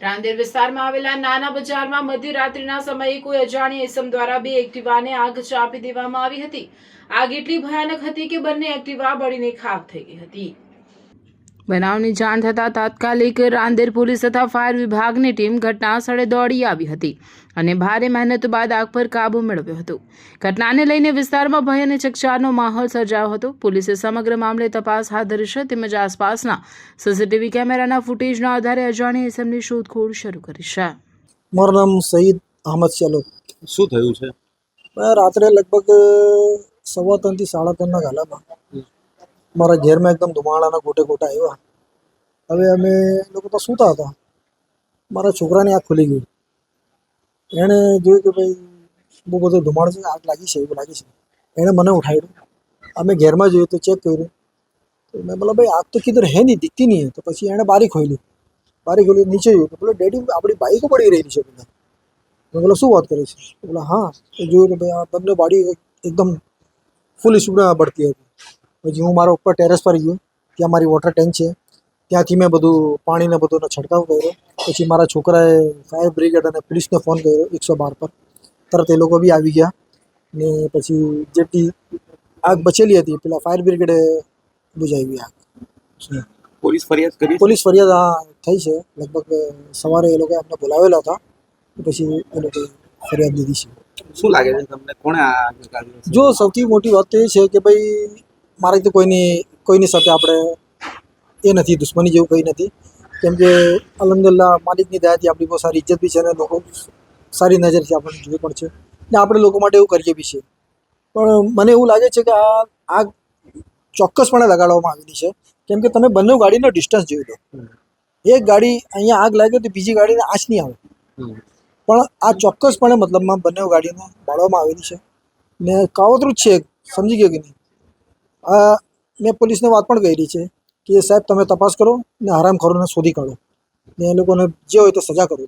રાંદેર વિસ્તારમાં આવેલા નાના બજારમાં મધ્યરાત્રિના સમયે કોઈ અજાણ્યા ઇસમ દ્વારા બે એક્ટિવાને આગ ચાંપી દેવામાં આવી હતી। આગ એટલી ભયાનક હતી કે બંને એક્ટિવા બળીને ખાખ થઈ ગઈ હતી। બનાવની જાણ થતાં તાત્કાલિક રાંદેર પોલીસ તથા ફાયર વિભાગની ટીમ ઘટના સ્થળે દોડી આવી હતી અને ભારે મહેનત બાદ આગ પર કાબૂ મેળવ્યો હતો। ઘટનાને લઈને વિસ્તારમાં ભય અને ચકચારનો માહોલ સર્જાયો હતો। પોલીસે સમગ્ર મામલે તપાસ હાથ ધરી છે તેમજ આસપાસના સીસીટીવી કેમેરાના ફૂટેજના આધારે અજાણ્યા ઇસમની શોધખોળ શરૂ કરી છે। મારું નામ સઈદ અહમદ ચાલો। શું થયું છે? રાત્રે લગભગ 3:15 થી 3:30 ગાલામાં મારા ઘેરમાં એકદમ ધુમાડાના ગોટે ગોટા આવ્યા। હવે અમે લોકો તો સૂતા હતા, મારા છોકરાની આંખ ખુલી ગઈ। એણે જોયું કે ભાઈ બહુ બધો ધુમાડો છે, આગ લાગી છે એવું લાગે છે। એણે મને ઉઠાવ્યું। અમે ઘેરમાં જોયું તો ચેક કર્યું તો મેં બોલા ભાઈ આગ તો કિધર હે નહીં, દિખતી નહીં है। તો પછી એણે બારી ખોલી નીચે જોયું તો બોલે ડેડી આપણી બાઈકો પડી રહેલી છે બધા। મેં બોલા શું વાત કરે છે? બોલા હા। તો જોયું કે ભાઈ આ બંને બાડી એકદમ ફૂલ સ્પીડમાં બળતી હતી। પછી હું મારા ઉપર ટેરેસ પર ગયો, ત્યાં મારી વોટર ટેન્ક છે, ત્યાંથી મેં બધું પાણીને બધુંનો છંટકાવ કર્યો। પછી મારા છોકરાએ ફાયર બ્રિગેડ અને પોલીસને ફોન કર્યો 112 પર, તરત એ લોકો બી આવી ગયા ને પછી જેટલી આગ બચેલી હતી પેલા ફાયર બ્રિગેડે બુઝાવી આગ। પોલીસ ફરિયાદ કરી? પોલીસ ફરિયાદ થઈ છે, લગભગ સવારે એ લોકોએ અમને બોલાવેલા હતા, પછી એ લોકોએ ફરિયાદ લીધી છે। શું લાગે છે તમને, કોણે આ આગ લગાવી હશે? જો સૌથી મોટી વાત તો એ છે કે ભાઈ મારે તો કોઈની સાથે આપણે એ નથી, દુશ્મની જેવું કંઈ નથી, કેમ કે અલ્હમ્દુલિલ્લાહ માલિકની દયાથી આપણી બહુ સારી ઇજ્જત બી છે અને લોકો સારી નજરથી આપણને જોઈએ પણ છે ને આપણે લોકો માટે એવું કરીએ બી છે। પણ મને એવું લાગે છે કે આ આગ ચોક્કસપણે લગાડવામાં આવેલી છે, કેમ કે તમે બંને ગાડીનો ડિસ્ટન્સ જોઈ લો। એક ગાડી અહીંયા આગ લાગે તો બીજી ગાડીને આંચ નહીં આવે, પણ આ ચોક્કસપણે મતલબમાં બંને ગાડીને બાળવામાં આવેલી છે ને કાવતરું જ છે, સમજી ગયો કે નહીં? મેં પોલીસને વાત પણ કરી છે કે સાહેબ તમે તપાસ કરો ને હરામખોરોને શોધી કાઢો ને એ લોકોને જે હોય તો સજા કરો।